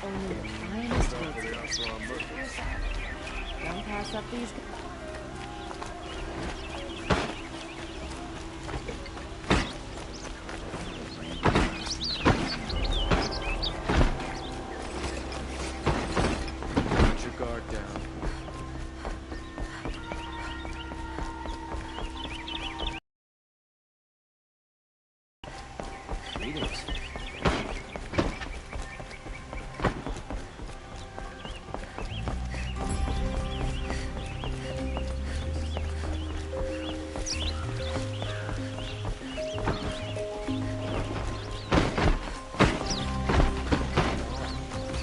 Only the finest goods. Don't pass up these. Put your guard down. Greetings.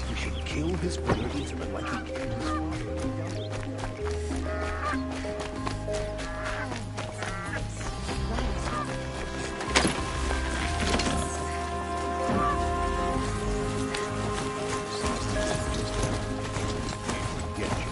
We should kill his burdens like he killed his father. Get you.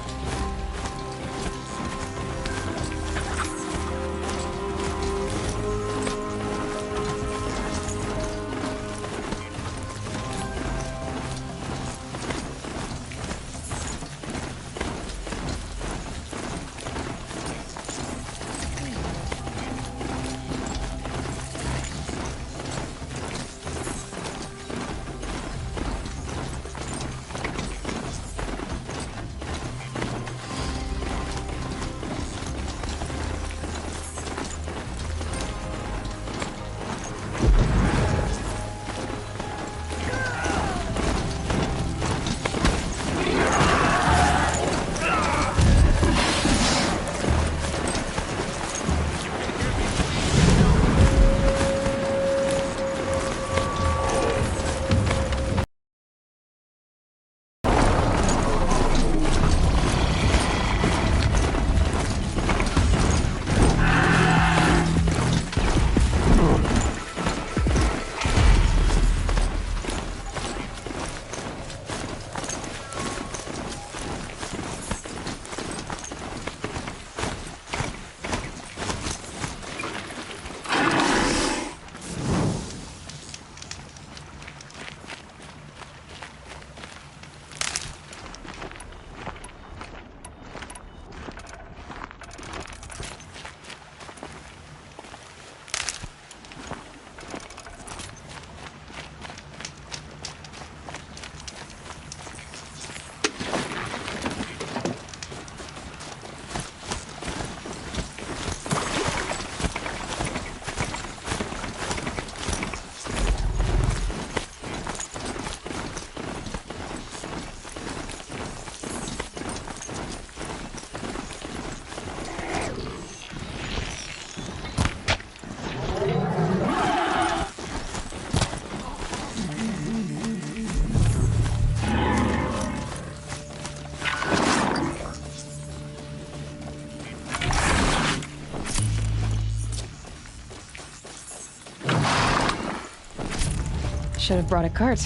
Should have brought a cart.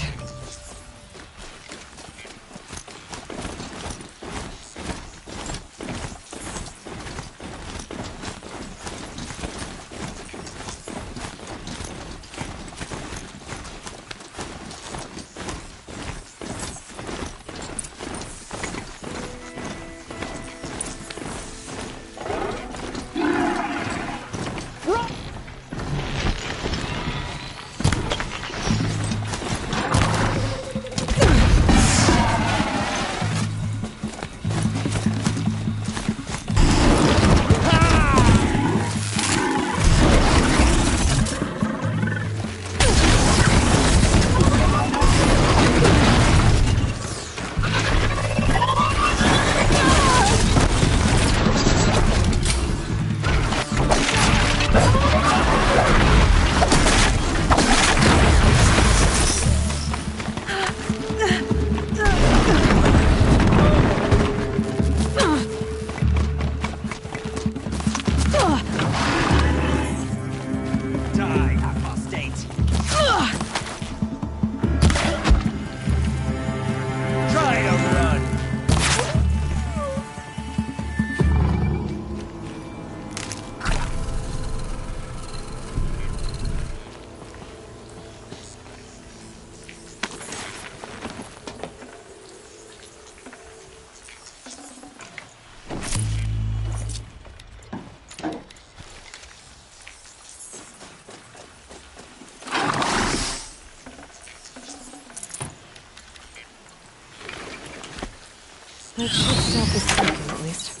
That should stop the smoking, at least.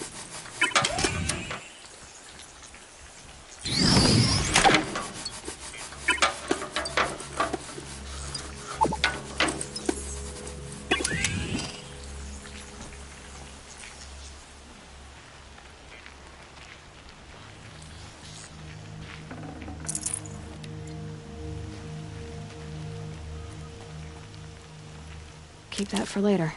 Keep that for later.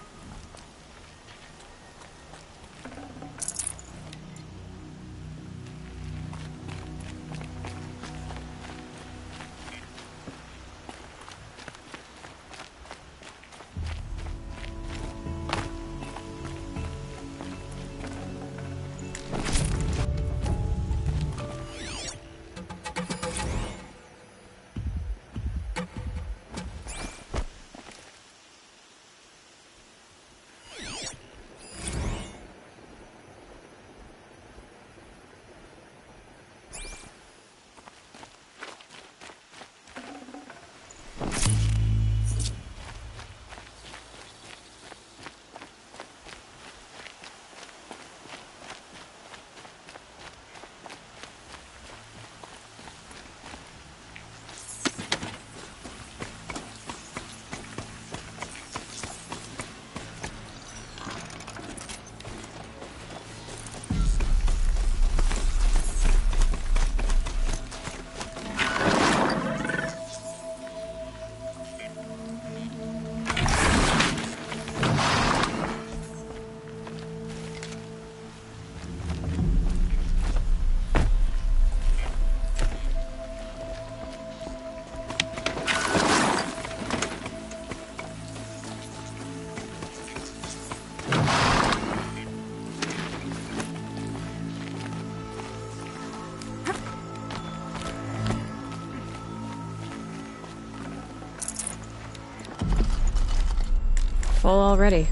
Full already.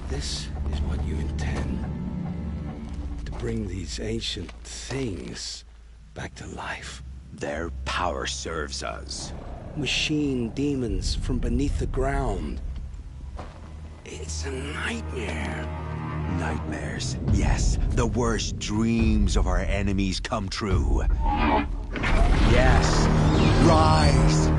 This is what you intend. To bring these ancient things back to life. Their power serves us. Machine demons from beneath the ground. It's a nightmare. Nightmares. Yes, the worst dreams of our enemies come true. Yes, rise!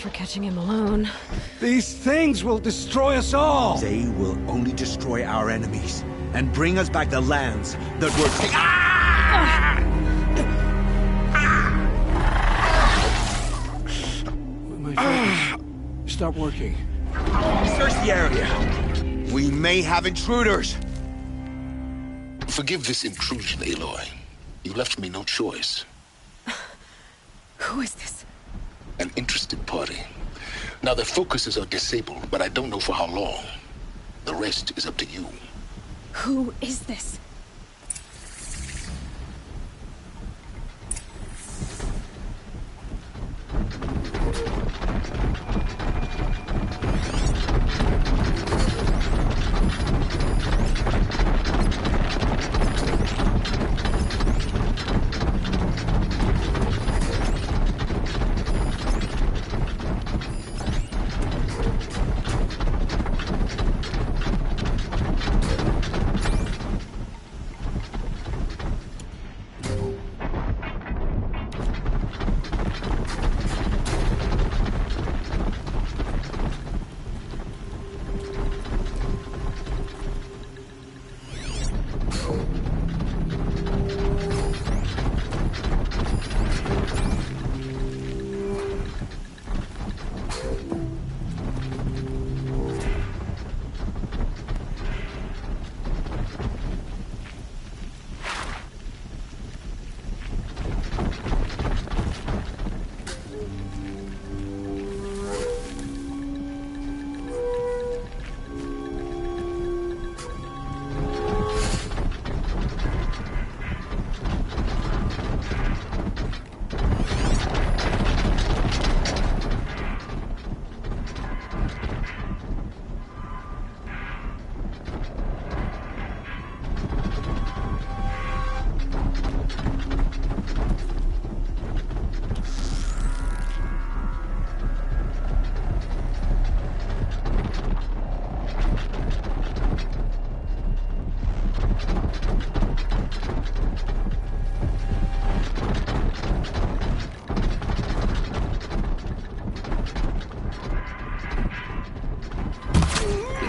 For catching him alone. These things will destroy us all! They will only destroy our enemies and bring us back the lands that were Ah! My focus. Stop working. Search the area. We may have intruders. Forgive this intrusion, Aloy. You left me no choice. Who is this? An interested party. Now their focuses are disabled, but I don't know for how long. The rest is up to you. Who is this?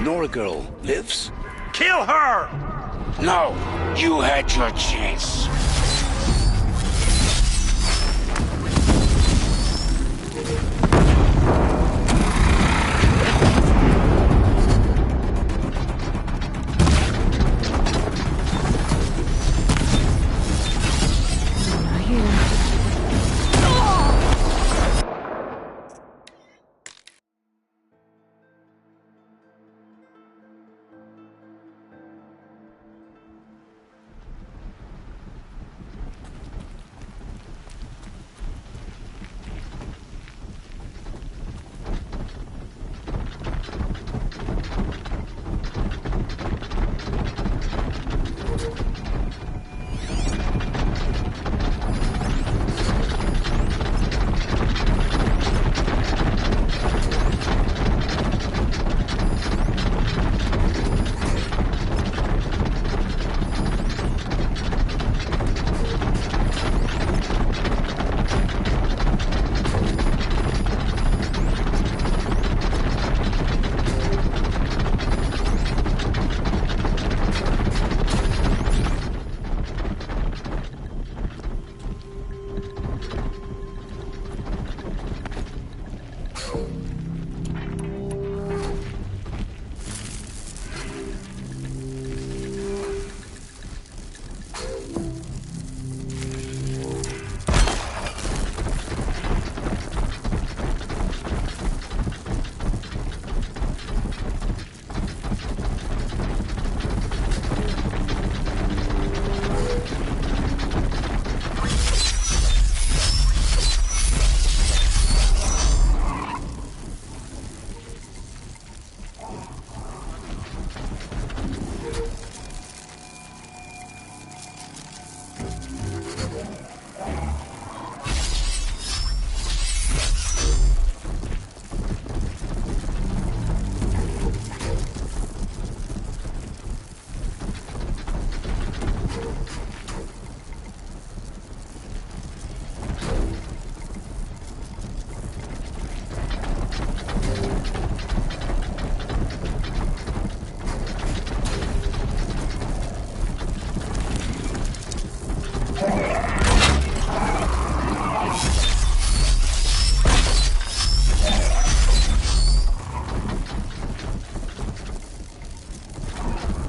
Nora girl lives? Kill her! No! You had your chance. Not here.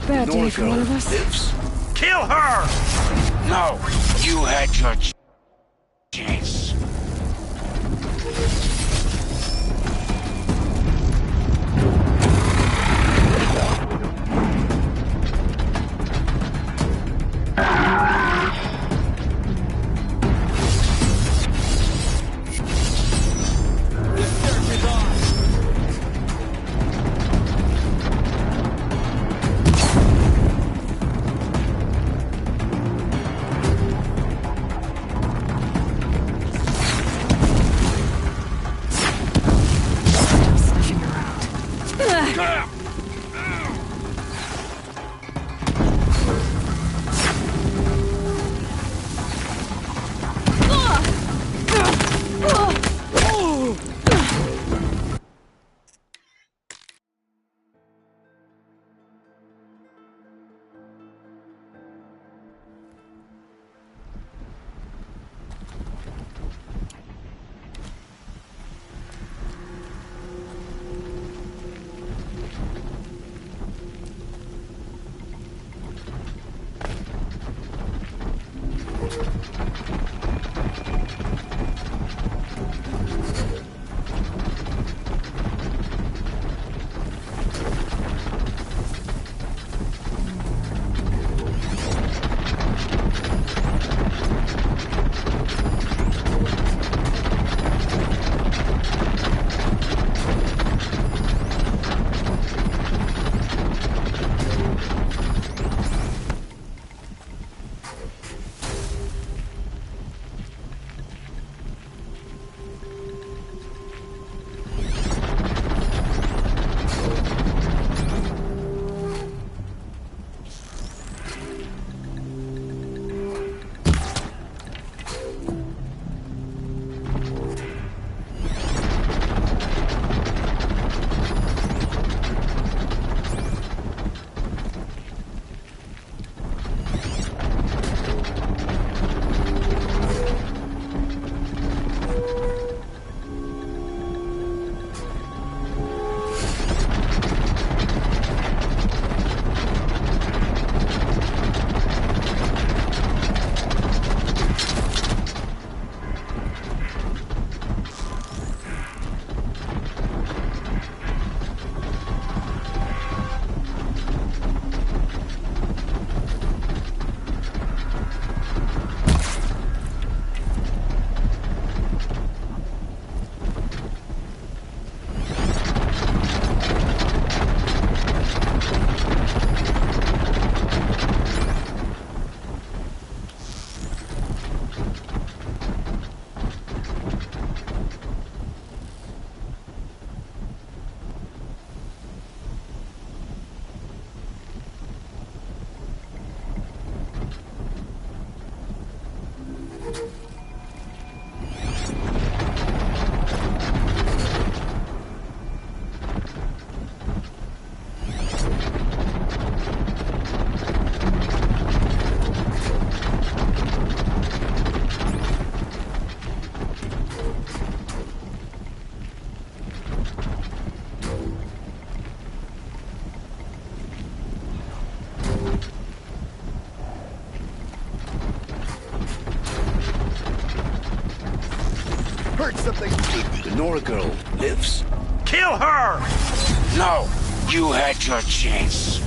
Bad day for one of us. Lives? Kill her! No! You had your chance. Sniffing around. Nora girl lives? Kill her! No! You had your chance.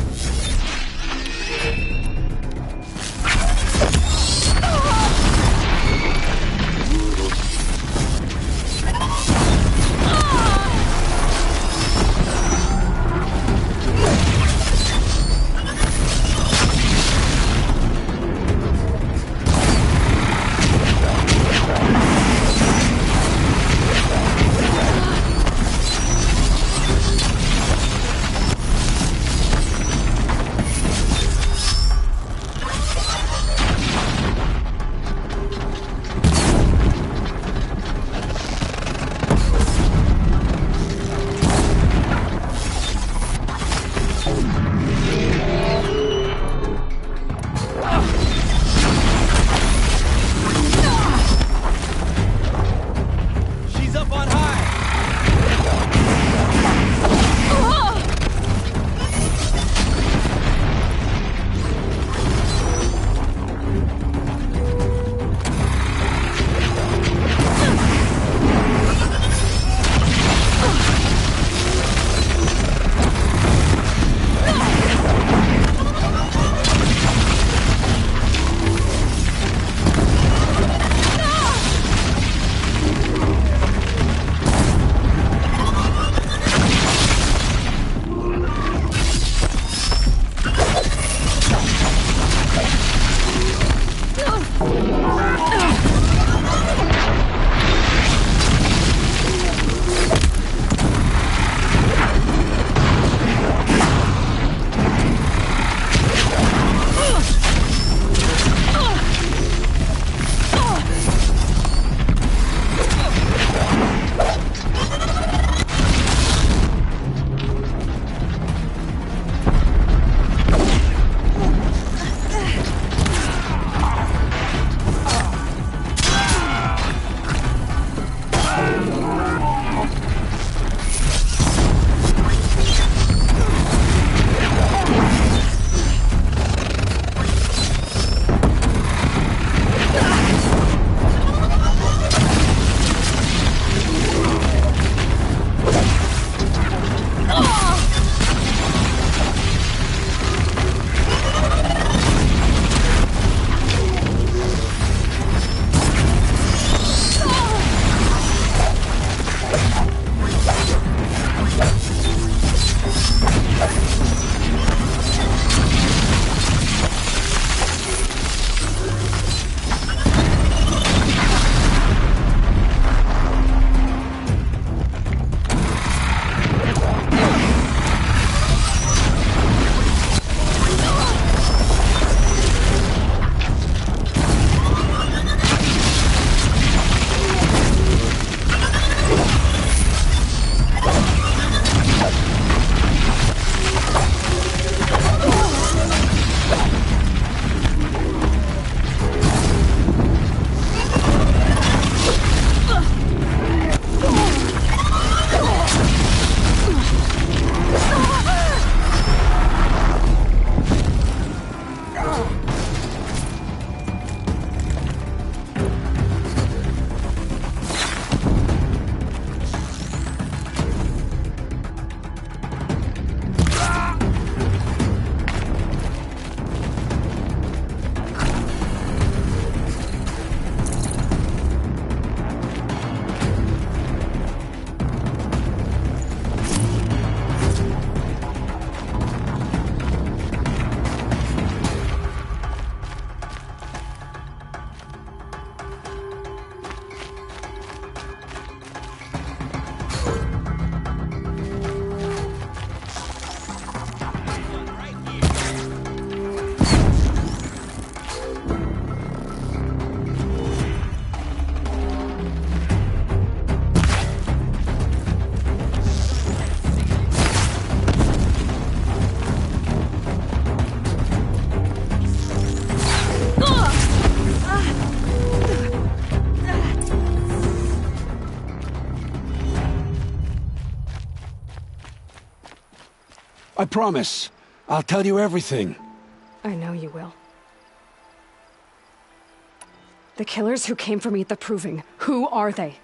I promise. I'll tell you everything. I know you will. The killers who came for me at the Proving, who are they?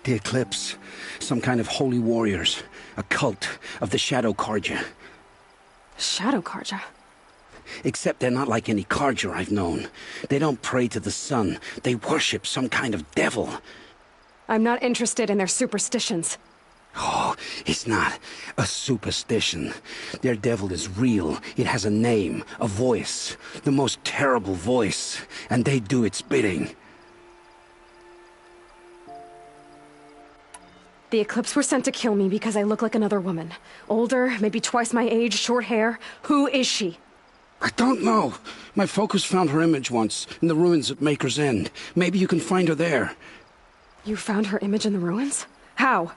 The Eclipse. Some kind of holy warriors. A cult of the Shadow Carja. Shadow Carja? Except they're not like any Carja I've known. They don't pray to the sun. They worship some kind of devil. I'm not interested in their superstitions. Oh, it's not a superstition. Their devil is real. It has a name, a voice. The most terrible voice. And they do its bidding. The Eclipse were sent to kill me because I look like another woman. Older, maybe twice my age, short hair. Who is she? I don't know. My focus found her image once, in the ruins at Maker's End. Maybe you can find her there. You found her image in the ruins? How?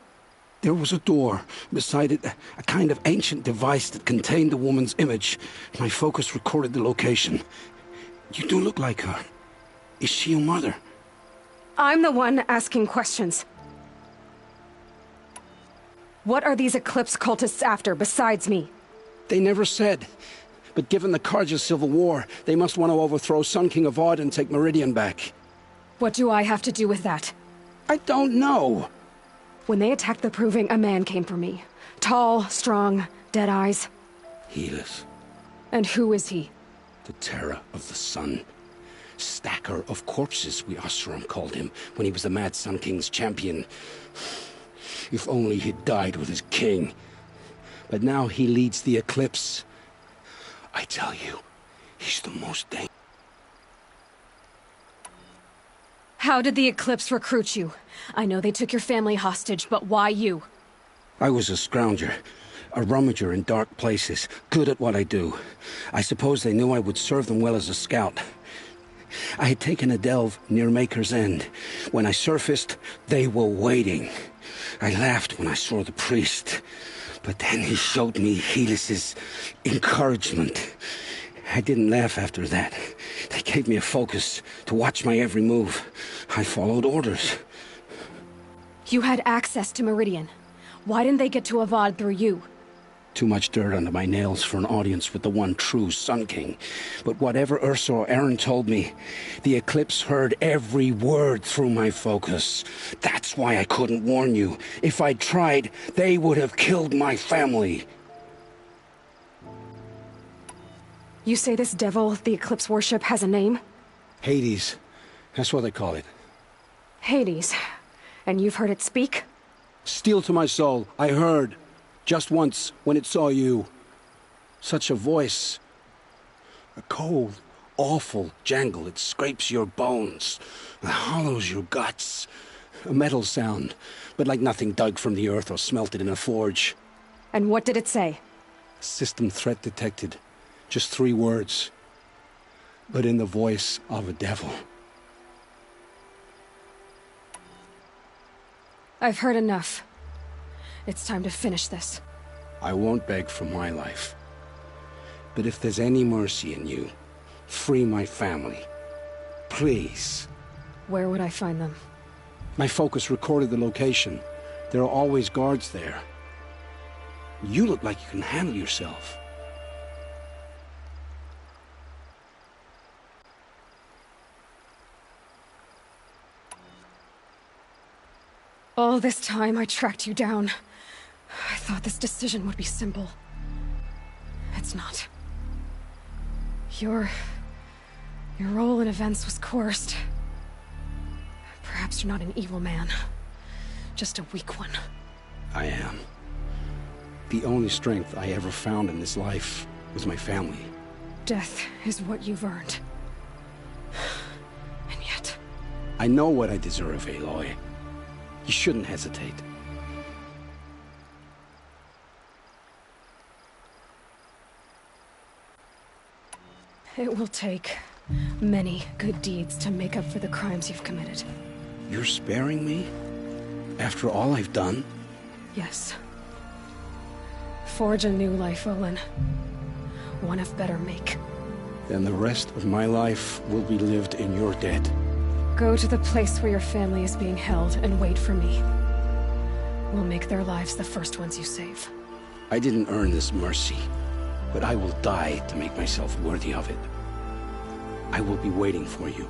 There was a door. Beside it, a kind of ancient device that contained the woman's image. My focus recorded the location. You do look like her. Is she your mother? I'm the one asking questions. What are these Eclipse cultists after, besides me? They never said. But given the Carja civil war, they must want to overthrow Sun King Avad and take Meridian back. What do I have to do with that? I don't know. When they attacked the Proving, a man came for me. Tall, strong, dead eyes. Helis, And who is he? the terror of the sun. Stacker of corpses, we Oseram called him, when he was the Mad Sun King's champion. If only he'd died with his king. But now he leads the Eclipse. I tell you, he's the most dangerous. How did the Eclipse recruit you? I know they took your family hostage, but why you? I was a scrounger, a rummager in dark places, good at what I do. I suppose they knew I would serve them well as a scout. I had taken a delve near Maker's End. When I surfaced, they were waiting. I laughed when I saw the priest, but then he showed me Helis's encouragement. I didn't laugh after that. They gave me a focus to watch my every move. I followed orders. You had access to Meridian. Why didn't they get to Avad through you? Too much dirt under my nails for an audience with the one true Sun King. But whatever Ursa or Aaron told me, the Eclipse heard every word through my focus. That's why I couldn't warn you. If I'd tried, they would have killed my family. You say this devil the Eclipse worship has a name? Hades. That's what they call it. Hades. And you've heard it speak? Steel to my soul. I heard. Just once, when it saw you. Such a voice. A cold, awful jangle. It scrapes your bones. It hollows your guts. A metal sound, but like nothing dug from the earth or smelted in a forge. And what did it say? System threat detected. Just 3 words. But in the voice of a devil. I've heard enough. It's time to finish this. I won't beg for my life. But if there's any mercy in you, free my family. Please. Where would I find them? My focus recorded the location. There are always guards there. You look like you can handle yourself. All this time I tracked you down. I thought this decision would be simple. It's not. Your role in events was coerced. Perhaps you're not an evil man. Just a weak one. I am. The only strength I ever found in this life was my family. Death is what you've earned. And yet... I know what I deserve, Aloy. You shouldn't hesitate. It will take many good deeds to make up for the crimes you've committed. You're sparing me? After all I've done? Yes. Forge a new life, Olin. One of better make. Then the rest of my life will be lived in your debt. Go to the place where your family is being held and wait for me. We'll make their lives the first ones you save. I didn't earn this mercy, but I will die to make myself worthy of it. I will be waiting for you.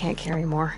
can't carry more.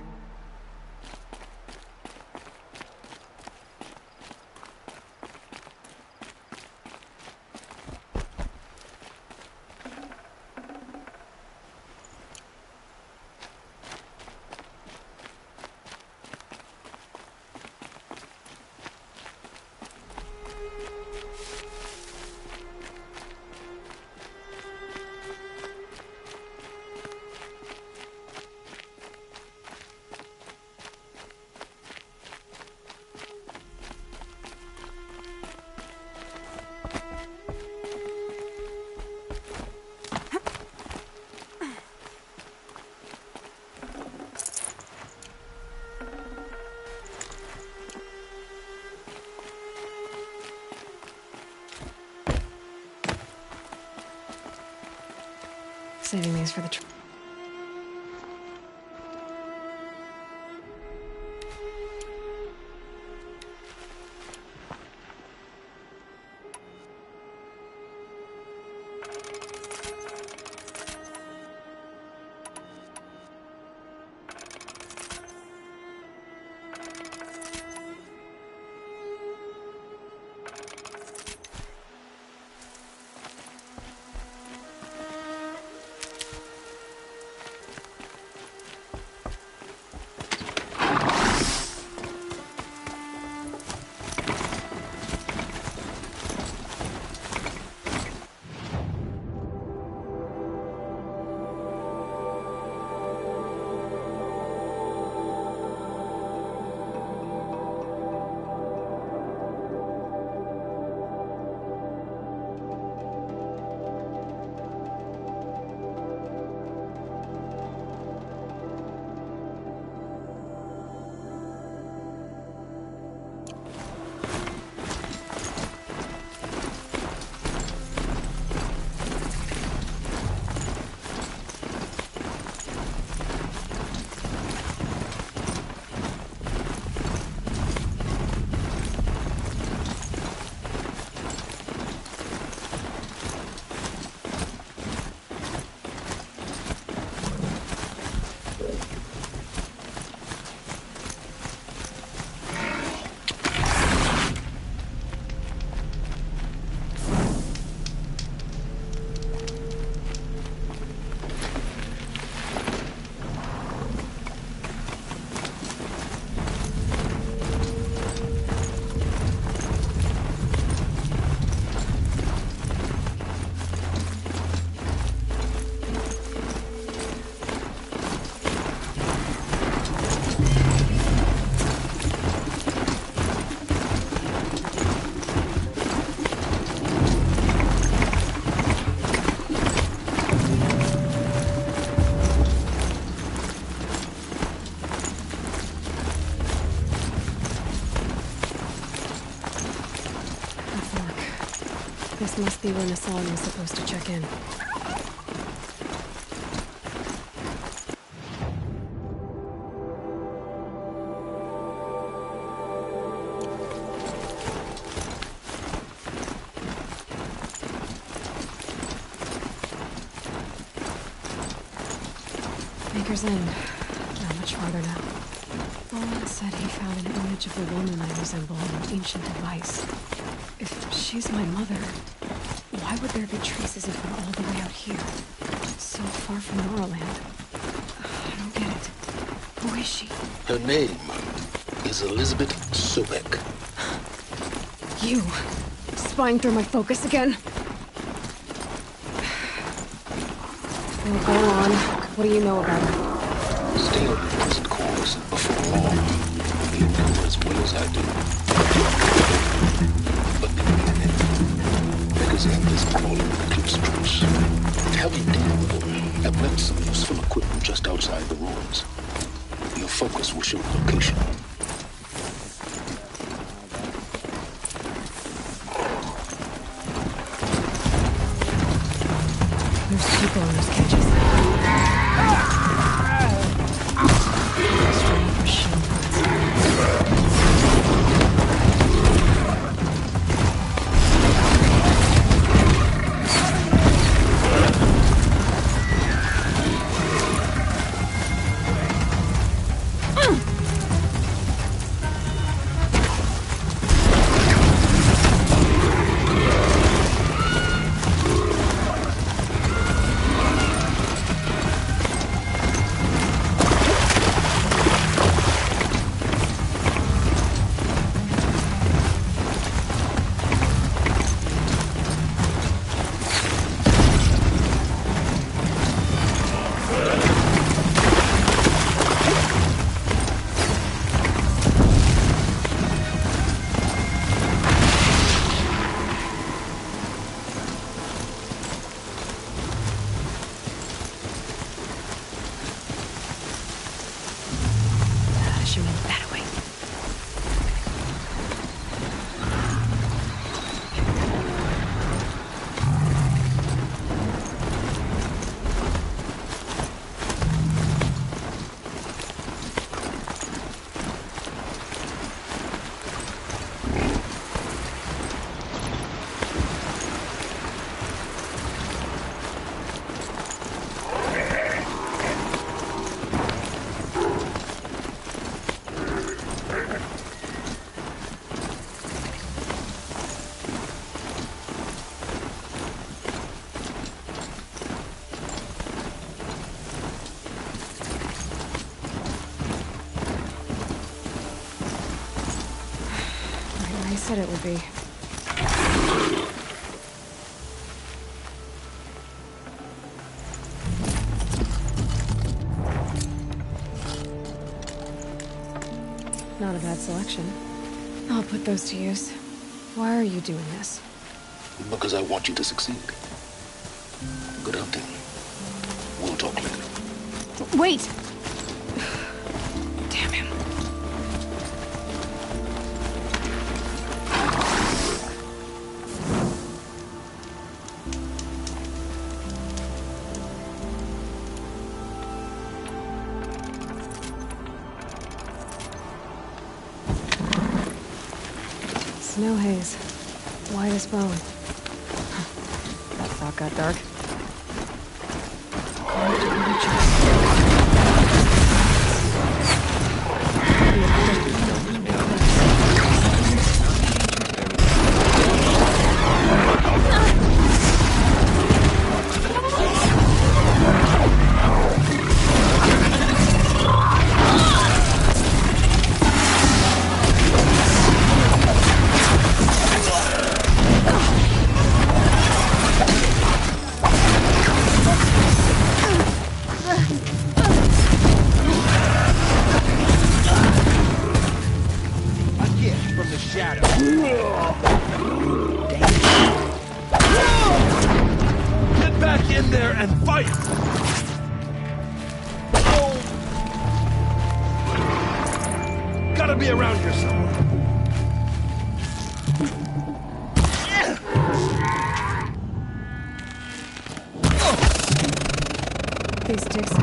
Saving these for the This must be where Nassan was supposed to check in. Maker's End. Not much farther now. Bowen said he found an image of a woman that resembled an ancient device. If she's my mother, why would there be traces of her all the way out here? So far from Norland. I don't get it. Who is she? Her name is Elizabeth Sobek. You! Spying through my focus again? Well, go on. What do you know about her? Stay on your present course. Before long, you know as well as I do. But the minute, Maker's End is crawling with Eclipse troops. How you deal with them? I've left some useful equipment just outside the ruins. Your focus will show the location. There's people in those cages. Straight for shin parts. said it would be. Not a bad selection. I'll put those to use. Why are you doing this? Because I want you to succeed. Good hunting. We'll talk later. Wait! Damn him. Snow haze. White as bone. That thought got dark. These sticks are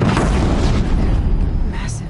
massive.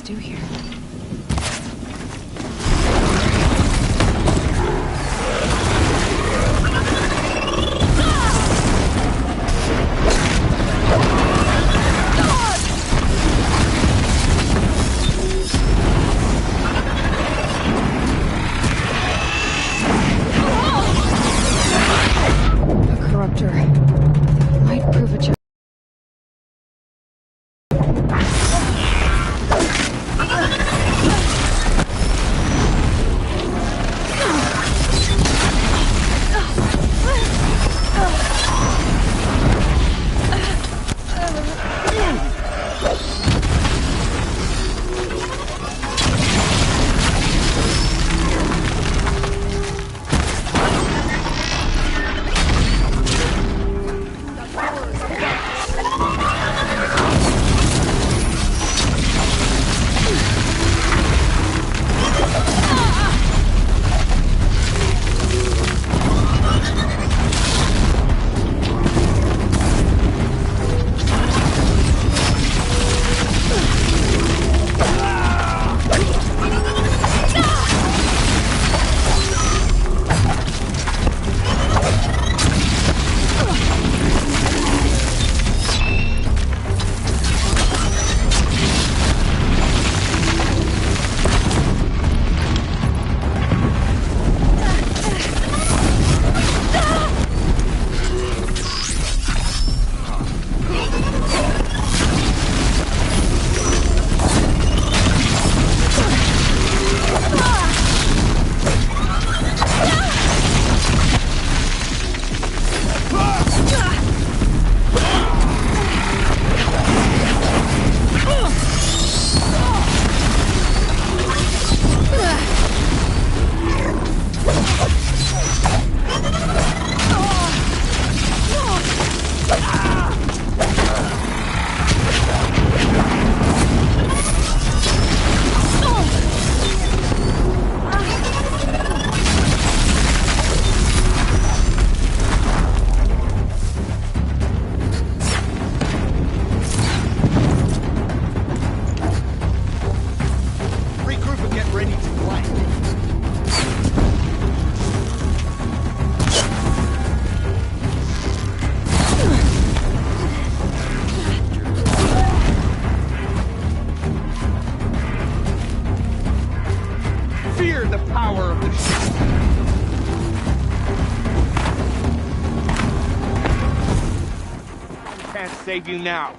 Do here. A corruptor might prove a challenge. save you now.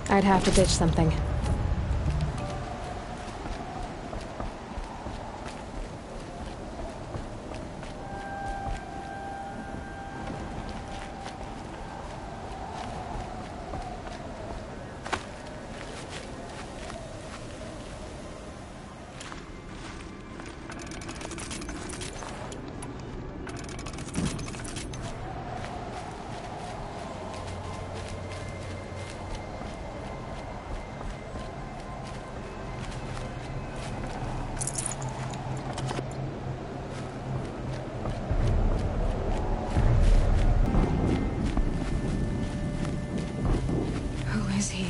I'd have to ditch something.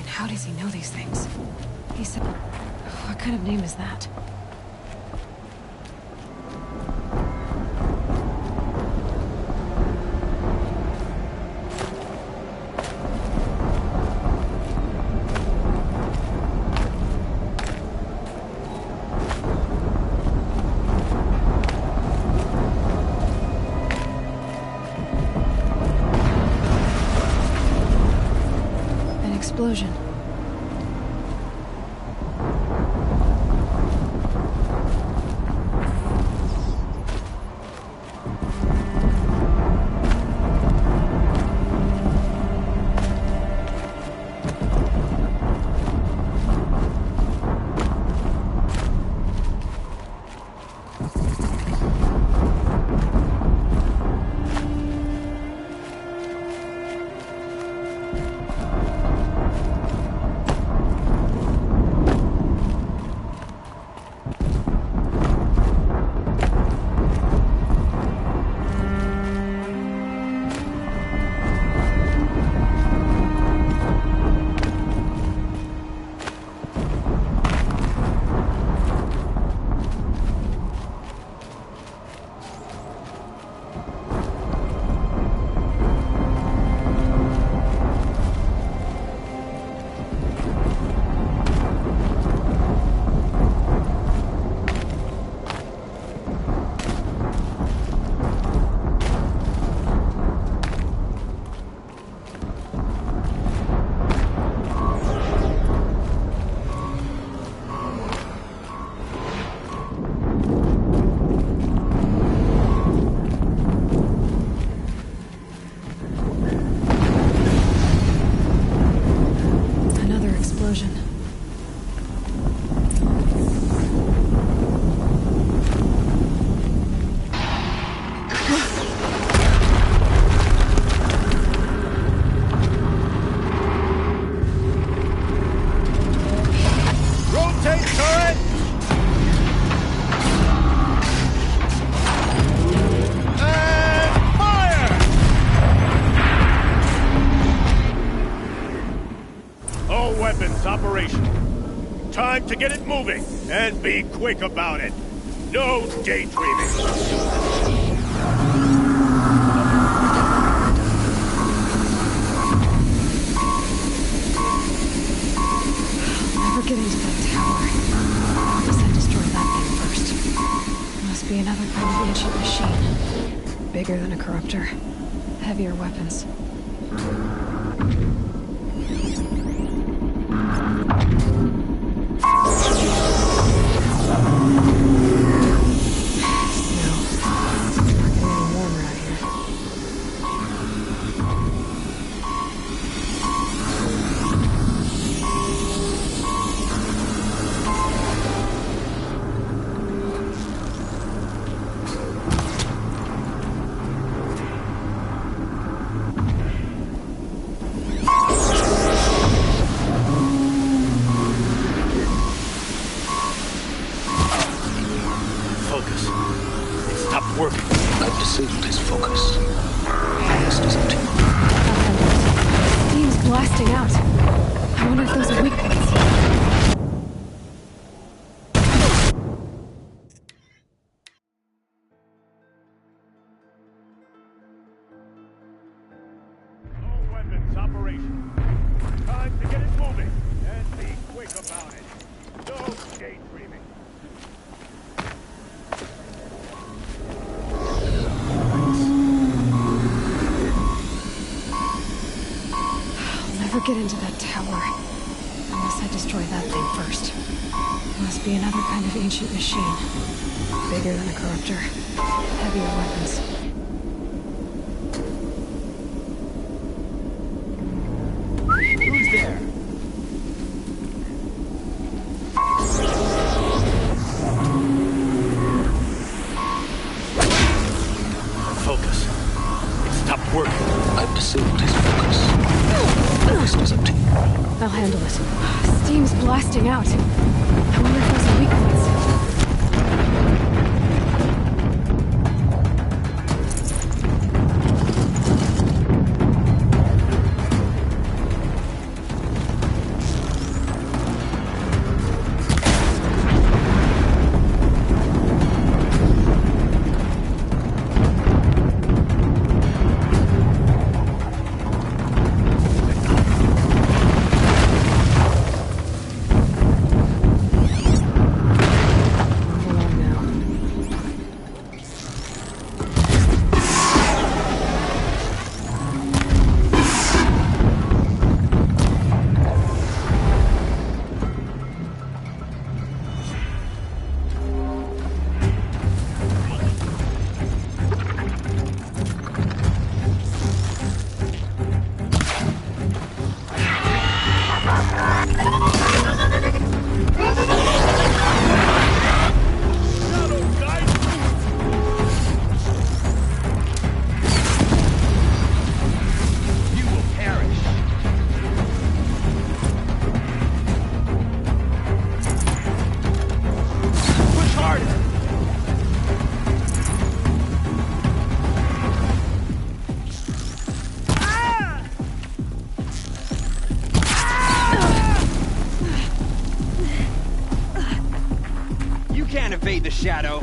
How does he know these things? He said... What kind of name is that? An explosion. Operational. Time to get it moving, and be quick about it. No daydreaming. Never get into that tower. I guess I destroy that thing first. Must be another kind of ancient machine. Bigger than a corruptor. Heavier weapons. daydreaming. I'll never get into that tower. Unless I destroy that thing first. Must be another kind of ancient machine. Bigger than a corruptor. Heavier weapons. Who's there? Focus. It stopped working. I've disabled his focus. The rest is up to you. I'll handle it. Steam's blasting out. I wonder if those are weak points. Evade the shadow.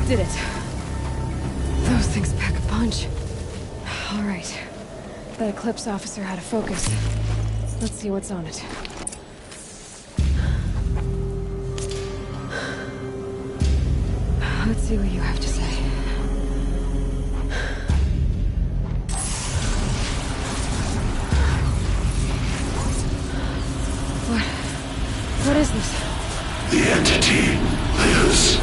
Did it. Those things pack a punch. All right. That Eclipse officer had a focus. Let's see what's on it. Let's see what you have to say. What is this? The entity lives.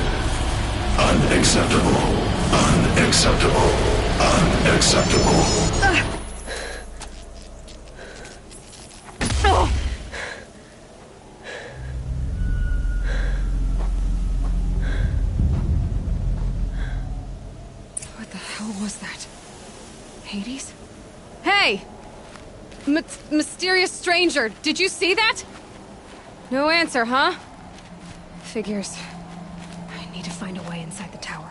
Unacceptable. Unacceptable. Unacceptable. What the hell was that? Hades? Hey! Mysterious stranger, did you see that? No answer, huh? Figures. I need to find a way inside the tower.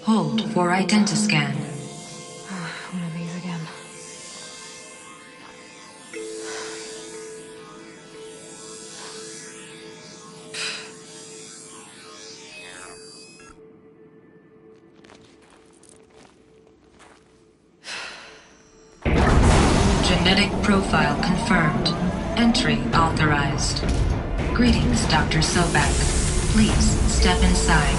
Hold for identiscan. One of these again. Genetic profile confirmed. Entry authorized. Greetings, Dr. Sobek. Please step inside.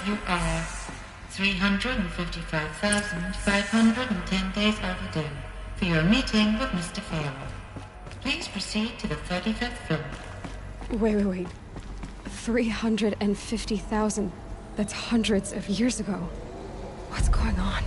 You are 355,510 days overdue for your meeting with Mr. Farrell. Please proceed to the 35th floor. Wait. 350,000. That's hundreds of years ago. What's going on?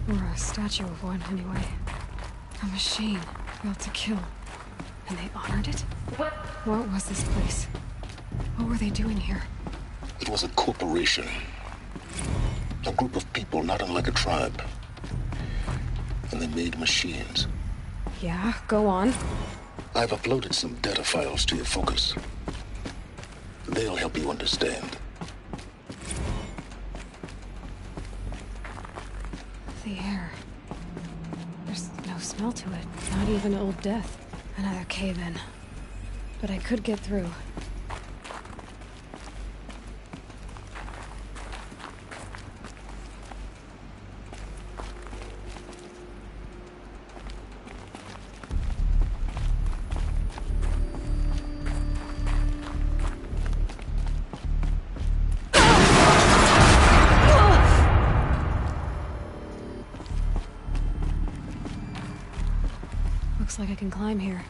Or a statue of one, anyway. A machine built to kill. And they honored it? What was this place? What were they doing here? It was a corporation. A group of people not unlike a tribe. And they made machines. Yeah, go on. I've uploaded some data files to your focus. They'll help you understand. The air. There's no smell to it. Not even Old Death. Another cave-in. But I could get through. Looks like I can climb here.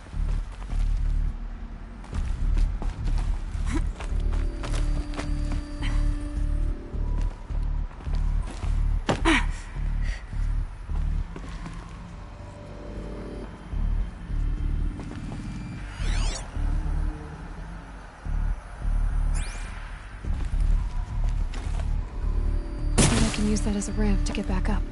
And I can use that as a ramp to get back up.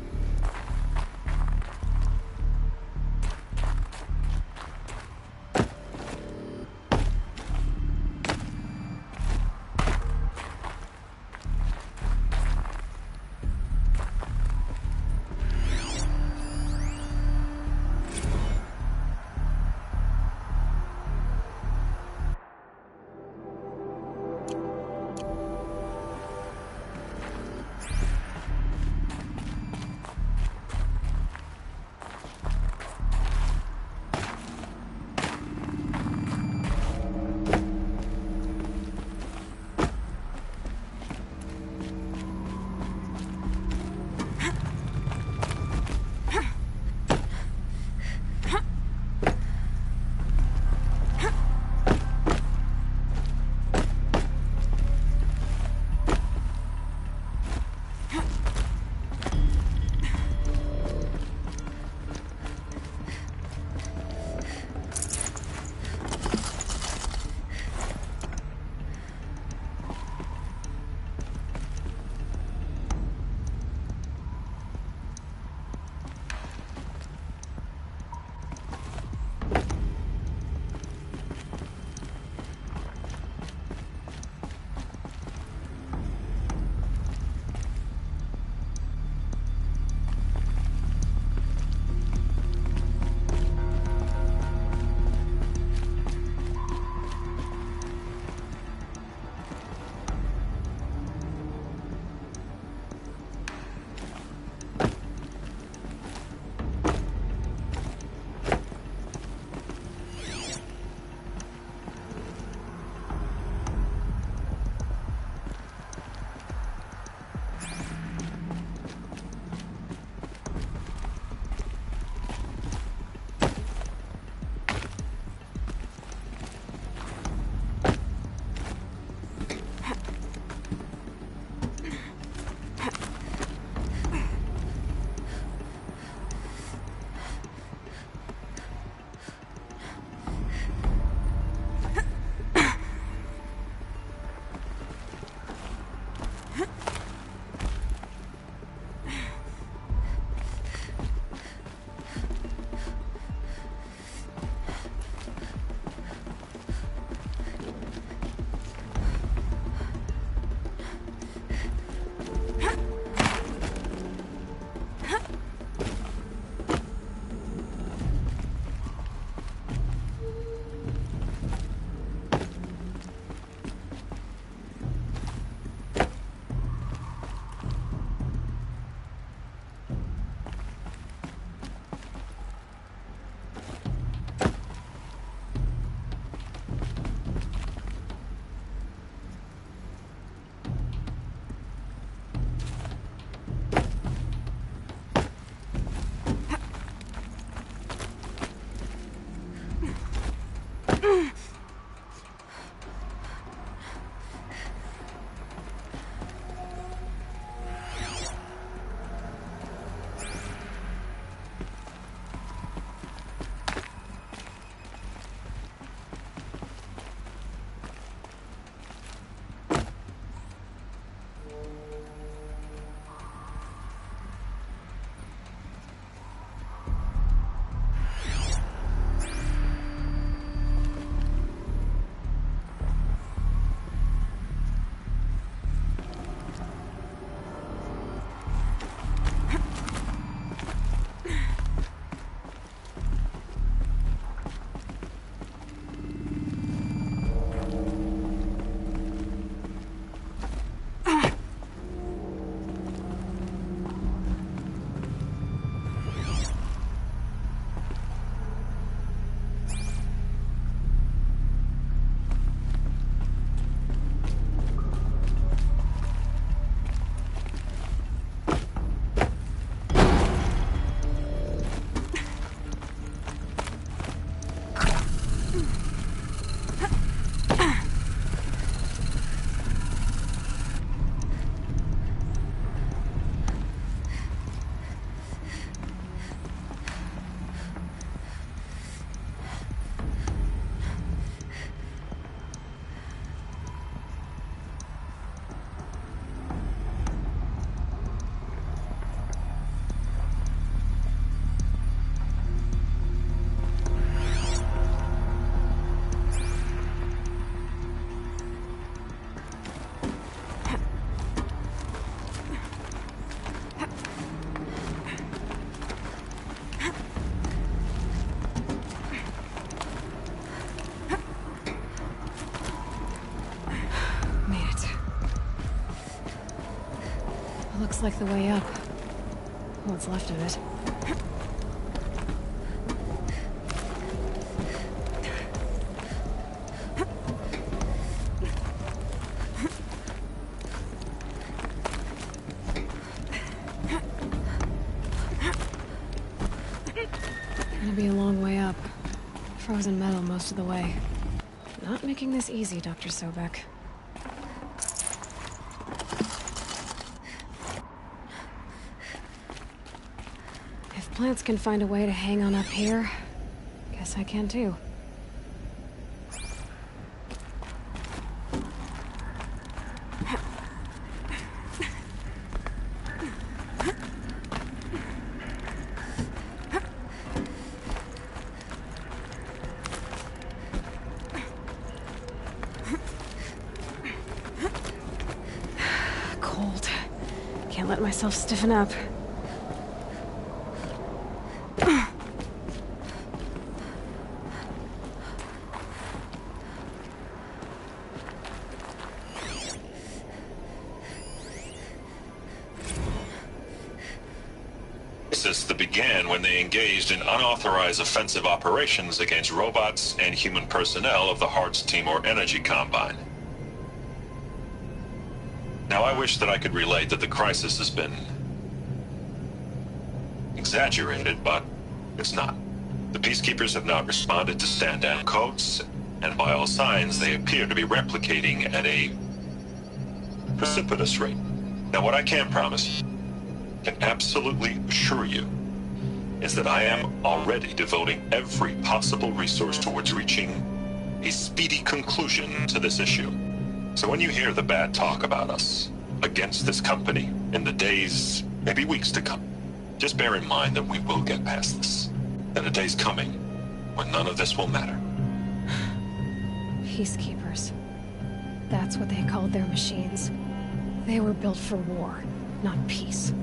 Looks like the way up. What's left of it. Gonna be a long way up. Frozen metal most of the way. Not making this easy, Dr. Sobek. If plants can find a way to hang on up here, guess I can too. Cold. Can't let myself stiffen up. That began when they engaged in unauthorized offensive operations against robots and human personnel of the Hearts Timor Energy Combine. Now, I wish that I could relate that the crisis has been exaggerated, but it's not. The Peacekeepers have not responded to stand-down codes, and by all signs, they appear to be replicating at a precipitous rate. Now, what I can promise, can absolutely assure you, is that I am already devoting every possible resource towards reaching a speedy conclusion to this issue. So when you hear the bad talk about us against this company in the days, maybe weeks to come, just bear in mind that we will get past this. That a day's coming when none of this will matter. Peacekeepers. That's what they called their machines. They were built for war, not peace.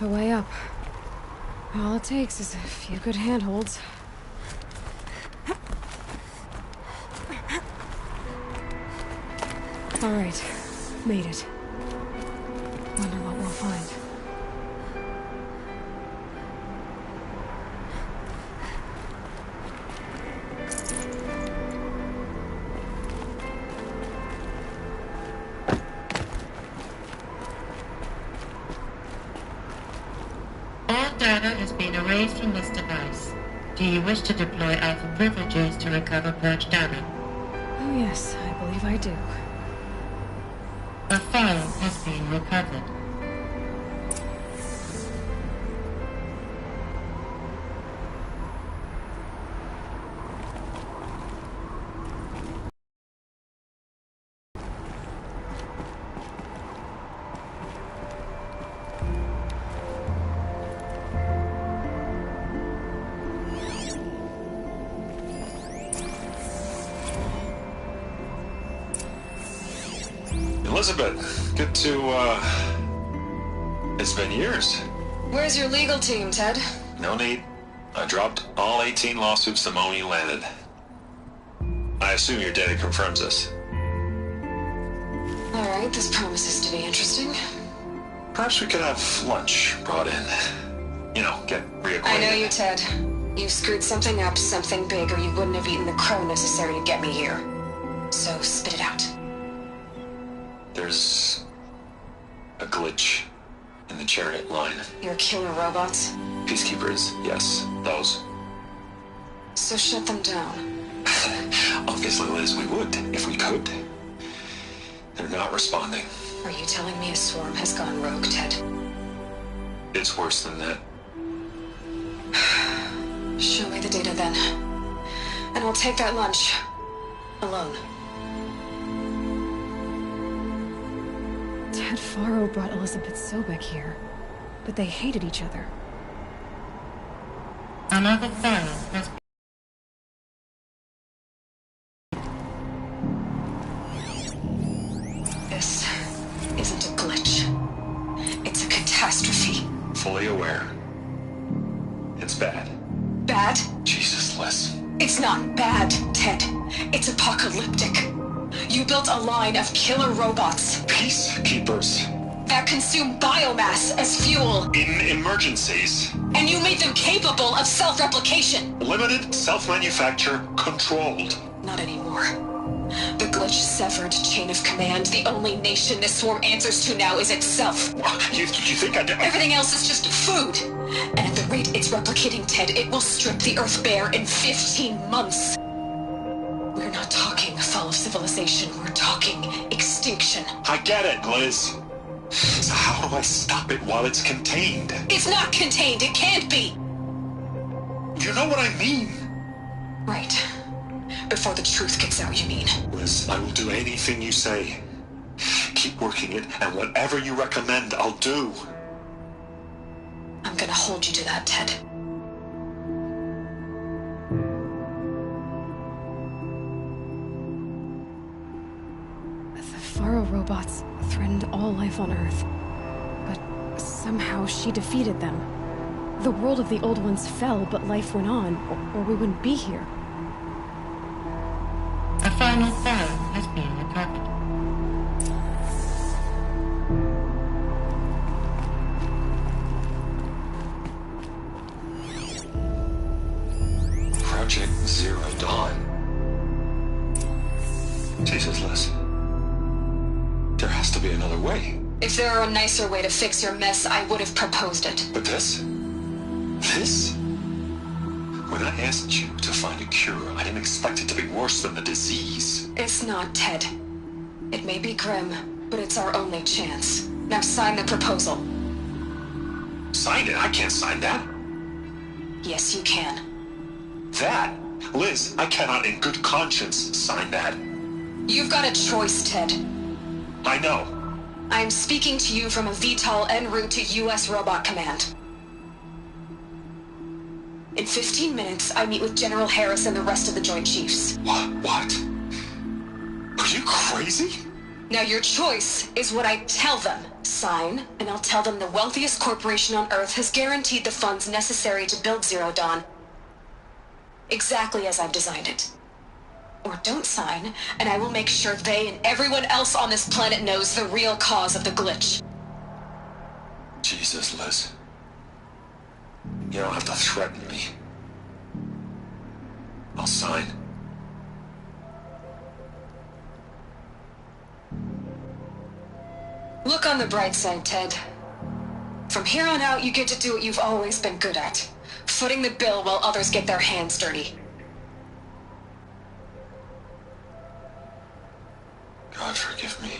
A way up. All it takes is a few good handholds. All right. Made it. Wonder what we'll find. All data has been erased from this device. Do you wish to deploy Alpha privileges to recover purged data? Oh yes, I believe I do. A file has been recovered. Elizabeth, good to, it's been years. Where's your legal team, Ted? No need. I dropped all 18 lawsuits the moment you landed. I assume your data confirms this. Alright, this promises to be interesting. Perhaps we could have lunch brought in. You know, get reacquainted. I know you, Ted. You screwed something up, something big, or you wouldn't have eaten the crow necessary to get me here. So, spit it out. There's a glitch in the chariot line. Your killer robots? Peacekeepers, yes, those. So shut them down. Obviously, Liz, we would, if we could. They're not responding. Are you telling me a swarm has gone rogue, Ted? It's worse than that. Show me the data then. And I'll take that lunch. Alone. Ted Faro brought Elizabeth Sobek here, but they hated each other. Another file has This isn't a glitch. It's a catastrophe. Fully aware. It's bad. Bad? Jesus, Liz. It's not bad, Ted. It's apocalyptic. You built a line of killer robots. Peacekeepers. That consume biomass as fuel. In emergencies. And you made them capable of self-replication. Limited, self-manufacture, controlled. Not anymore. The glitch severed chain of command. The only nation this swarm answers to now is itself. You think I did? Everything else is just food. And at the rate it's replicating, Ted, it will strip the Earth bare in 15 months. We're not talking fall of civilization. We're talking extinction. I get it, Liz. So how do I stop it while it's contained? It's not contained. It can't be. You know what I mean? Right. Before the truth gets out, you mean? Liz, I will do anything you say. Keep working it, and whatever you recommend, I'll do. I'm gonna hold you to that, Ted. The Faro robots threatened all life on Earth. But somehow she defeated them. The world of the old ones fell, but life went on, or we wouldn't be here. a final file has been recovered. Project Zero Dawn. Jesus, Liz. There has to be another way. If there were a nicer way to fix your mess, I would have proposed it. But this? This? When I asked you to find a cure, I didn't expect it to be worse than the disease. It's not, Ted. It may be grim, but it's our only chance. Now sign the proposal. Sign it? I can't sign that. Yes, you can. That? Liz, I cannot in good conscience sign that. You've got a choice, Ted. I know. I'm speaking to you from a VTOL en route to U.S. Robot Command. In 15 minutes, I meet with General Harris and the rest of the Joint Chiefs. What? Are you crazy? Now your choice is what I tell them. Sign, and I'll tell them the wealthiest corporation on Earth has guaranteed the funds necessary to build Zero Dawn. Exactly as I've designed it. or don't sign, and I will make sure they and everyone else on this planet knows the real cause of the glitch. Jesus, Liz. You don't have to threaten me. I'll sign. Look on the bright side, Ted. From here on out, you get to do what you've always been good at. Footing the bill while others get their hands dirty. God forgive me.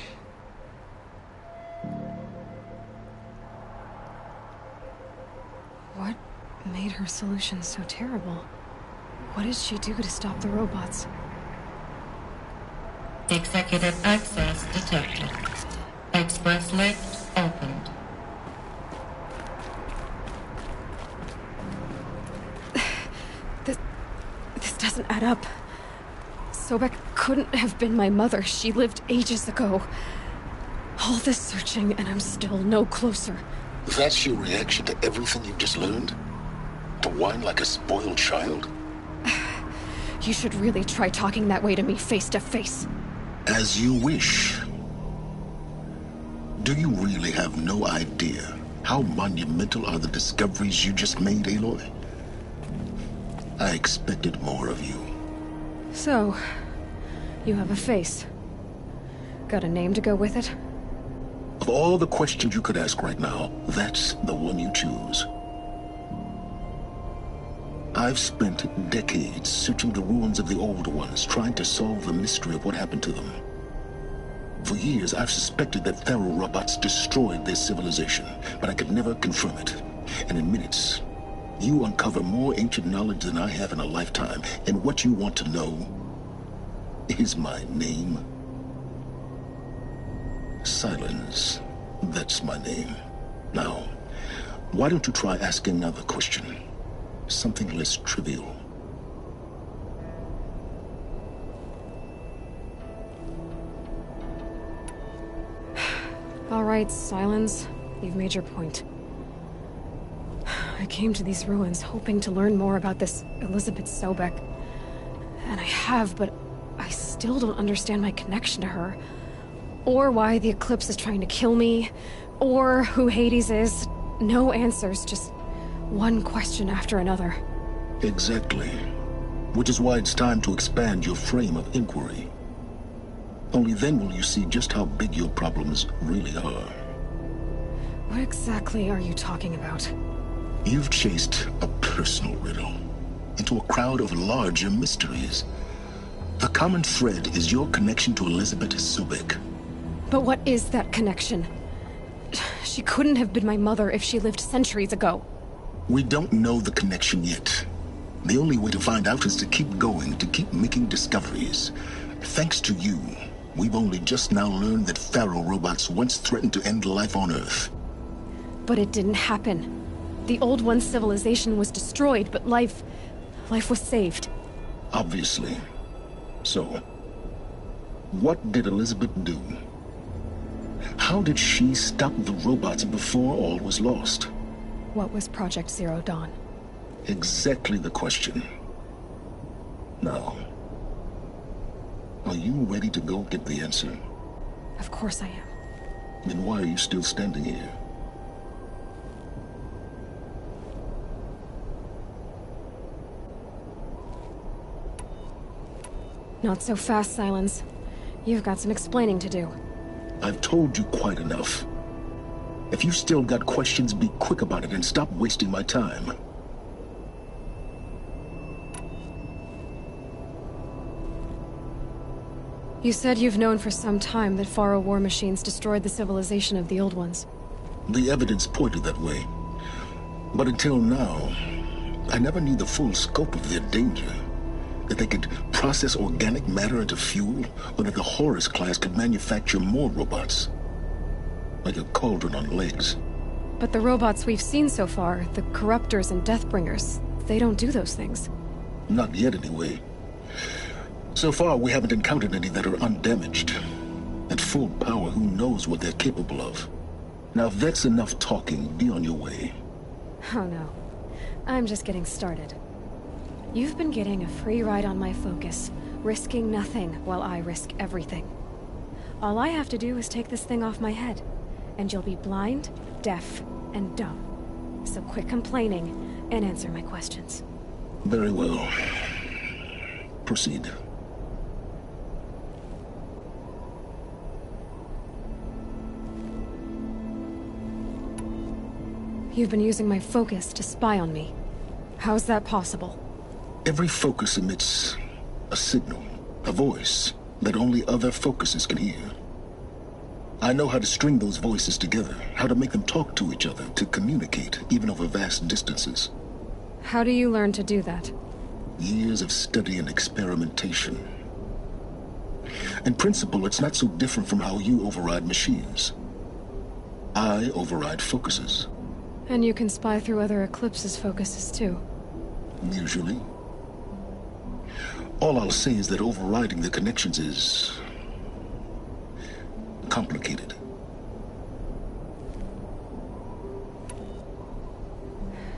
What made her solution so terrible? What did she do to stop the robots? Executive access detected. Express lift opened. This doesn't add up. Sobek couldn't have been my mother. She lived ages ago. All this searching, and I'm still no closer. That's your reaction to everything you've just learned? To whine like a spoiled child? You should really try talking that way to me face to face. As you wish. Do you really have no idea how monumental are the discoveries you just made, Aloy? I expected more of you. So, you have a face. Got a name to go with it? Of all the questions you could ask right now, that's the one you choose. I've spent decades searching the ruins of the old ones, trying to solve the mystery of what happened to them. For years, I've suspected that Faro robots destroyed their civilization, but I could never confirm it. And in minutes, you uncover more ancient knowledge than I have in a lifetime, and what you want to know is my name. Silence. That's my name. Now, why don't you try asking another question? Something less trivial. All right, Silence. You've made your point. I came to these ruins hoping to learn more about this Elizabeth Sobek. And I have, but I still don't understand my connection to her. Or why the Eclipse is trying to kill me. Or who Hades is. No answers, just one question after another. Exactly. Which is why it's time to expand your frame of inquiry. Only then will you see just how big your problems really are. What exactly are you talking about? You've chased a personal riddle into a crowd of larger mysteries. The common thread is your connection to Elizabeth Sobek. But what is that connection? She couldn't have been my mother if she lived centuries ago. We don't know the connection yet. The only way to find out is to keep going, to keep making discoveries. Thanks to you, we've only just now learned that Faro robots once threatened to end life on Earth. But it didn't happen. The Old One's civilization was destroyed, but life was saved. Obviously. So, what did Elizabeth do? How did she stop the robots before all was lost? What was Project Zero Dawn? Exactly the question. Now, are you ready to go get the answer? Of course I am. Then why are you still standing here? Not so fast, Silence. You've got some explaining to do. I've told you quite enough. If you've still got questions, be quick about it and stop wasting my time. You said you've known for some time that Faro war machines destroyed the civilization of the Old Ones. The evidence pointed that way. But until now, I never knew the full scope of their danger. That they could process organic matter into fuel, or that the Horus class could manufacture more robots. Like a cauldron on legs. But the robots we've seen so far, the Corruptors and Deathbringers, they don't do those things. Not yet, anyway. So far, we haven't encountered any that are undamaged. At full power, who knows what they're capable of? Now, if that's enough talking, be on your way. Oh no. I'm just getting started. You've been getting a free ride on my focus, risking nothing while I risk everything. All I have to do is take this thing off my head, and you'll be blind, deaf, and dumb. So quit complaining and answer my questions. Very well. Proceed. You've been using my focus to spy on me. How's that possible? Every focus emits a signal, a voice, that only other focuses can hear. I know how to string those voices together, how to make them talk to each other, to communicate, even over vast distances. How do you learn to do that? Years of study and experimentation. In principle, it's not so different from how you override machines. I override focuses. And you can spy through other Eclipse's focuses too. Usually. All I'll say is that overriding the connections is complicated.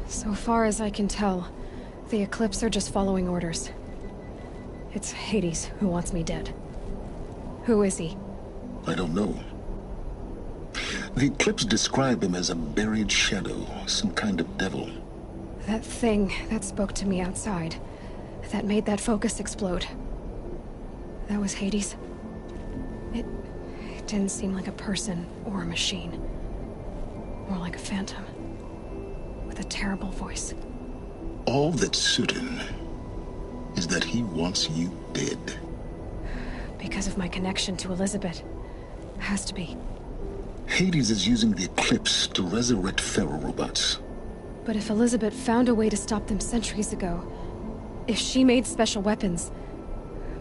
So far as I can tell, the Eclipse are just following orders. It's Hades who wants me dead. Who is he? I don't know. The Eclipse describe him as a buried shadow, some kind of devil. That thing that spoke to me outside, that made that focus explode. That was Hades? It didn't seem like a person or a machine. More like a phantom. With a terrible voice. All that's certain is that he wants you dead. Because of my connection to Elizabeth. Has to be. Hades is using the Eclipse to resurrect ferrorobots. But if Elizabeth found a way to stop them centuries ago, if she made special weapons,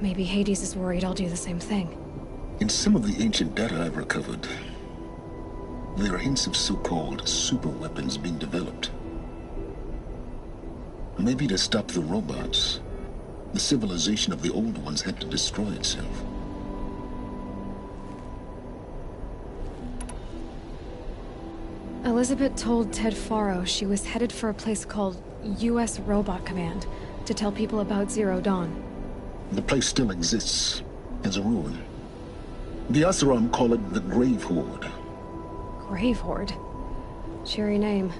maybe Hades is worried I'll do the same thing. In some of the ancient data I've recovered, there are hints of so-called super weapons being developed. Maybe to stop the robots, the civilization of the old ones had to destroy itself. Elizabeth told Ted Faro she was headed for a place called U.S. Robot Command to tell people about Zero Dawn. The place still exists as a ruin. The Asaram call it the Grave Horde. Grave Horde? Cheery name.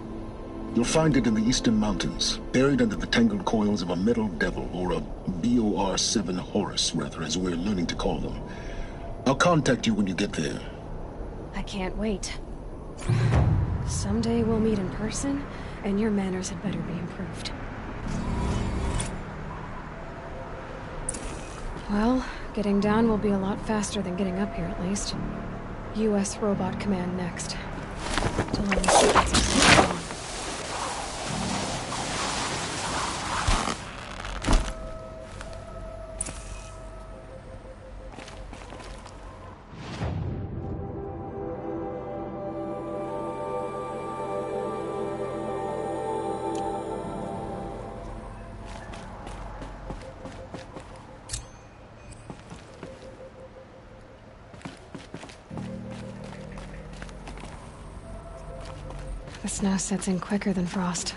You'll find it in the Eastern Mountains, buried under the tangled coils of a metal devil, or a BOR-7 Horus, rather, as we're learning to call them. I'll contact you when you get there. I can't wait. Someday we'll meet in person, and your manners had better be improved. Well, getting down will be a lot faster than getting up here, at least. U.S. Robot Command next. To learn the secrets of Zero Dawn. The snow sets in quicker than frost.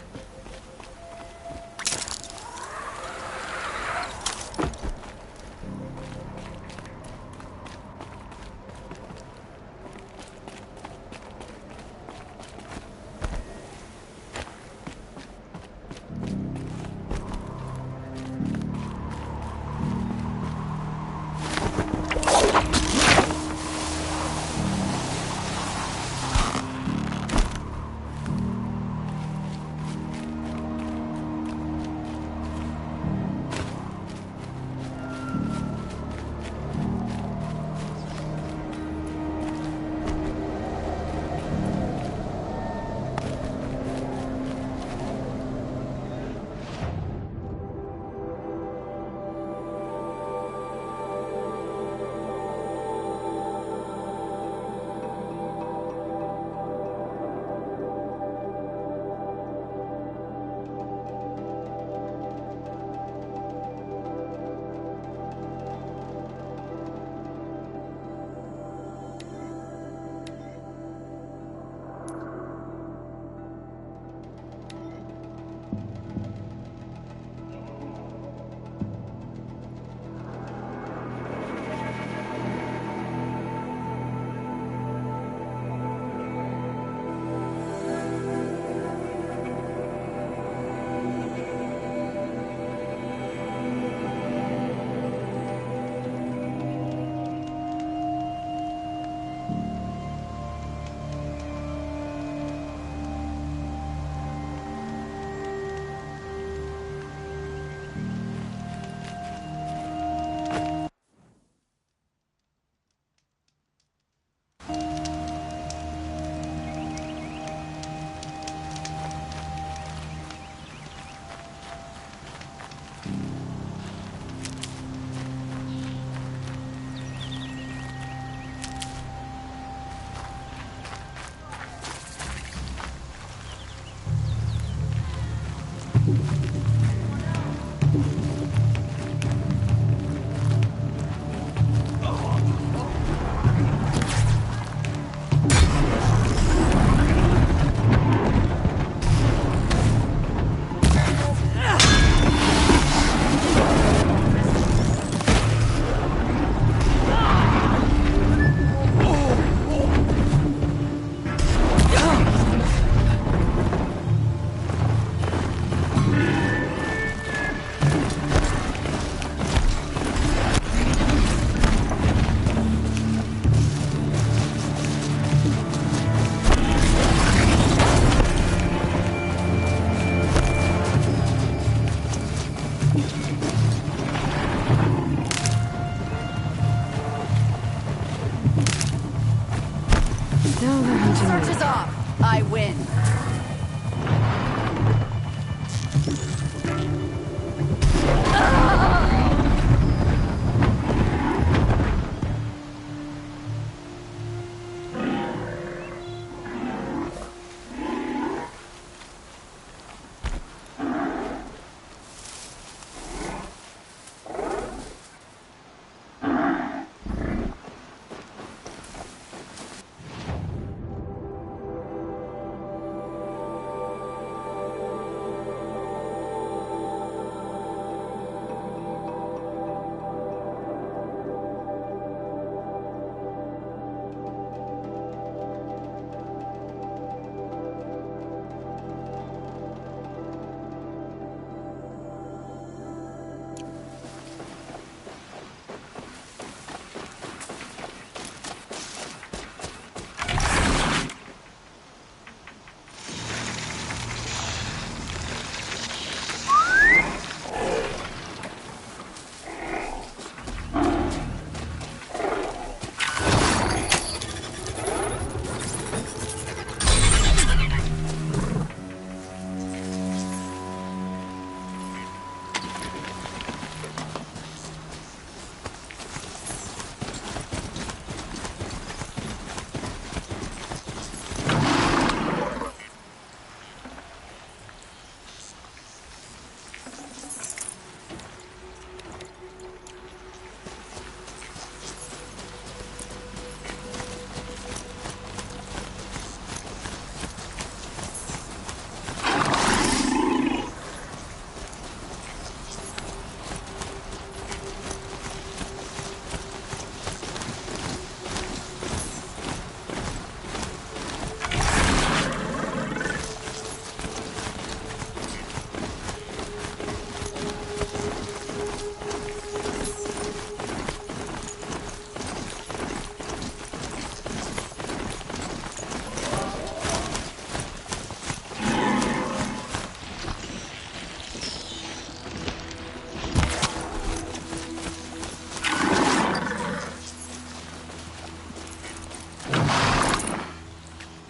Now they're hunting me. Charges off! I win.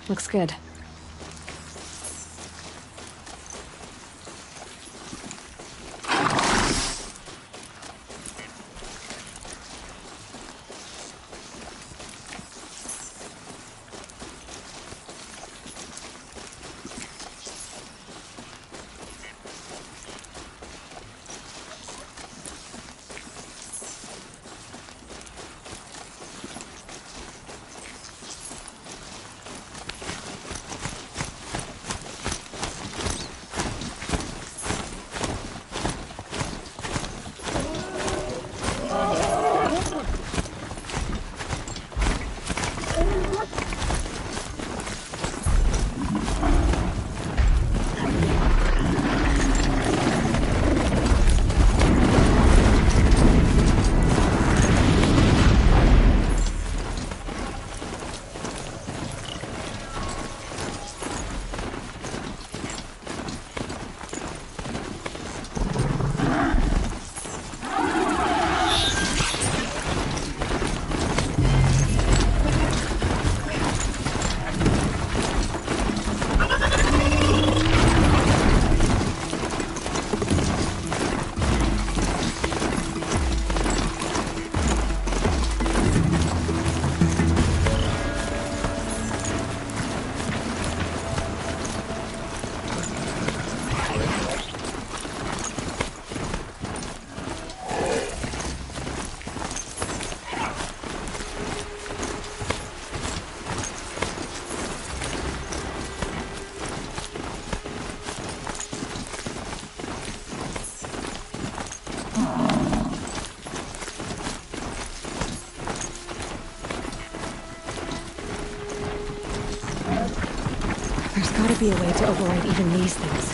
Looks good. There's gotta be a way to override even these things.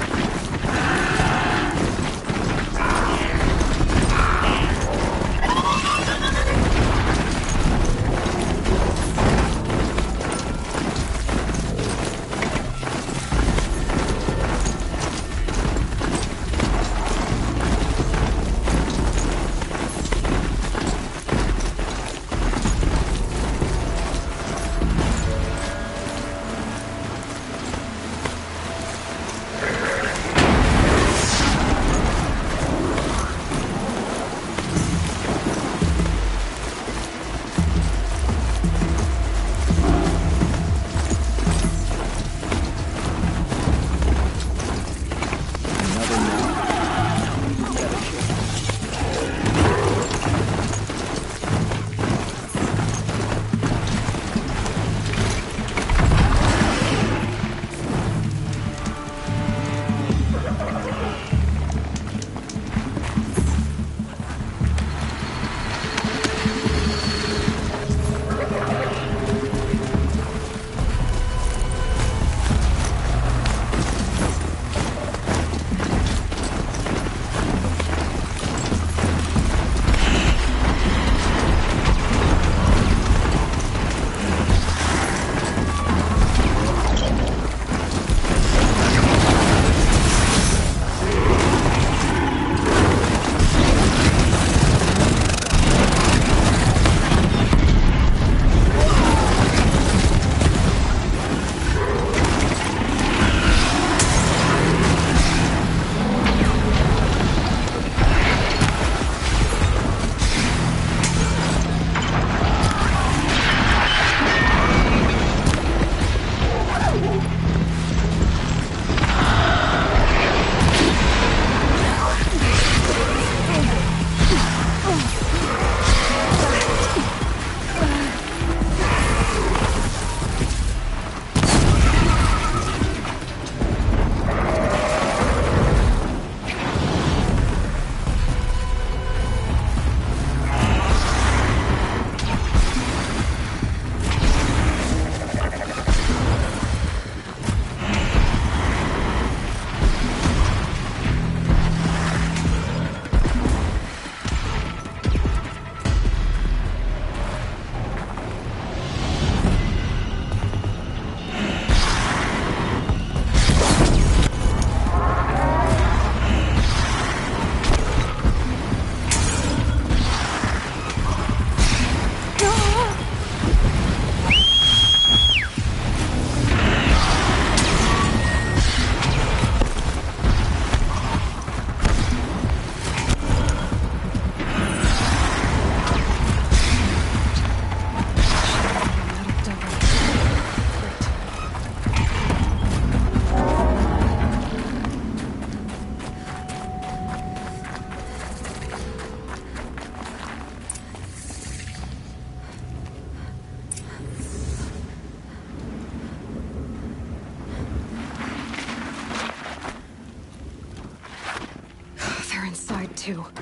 too.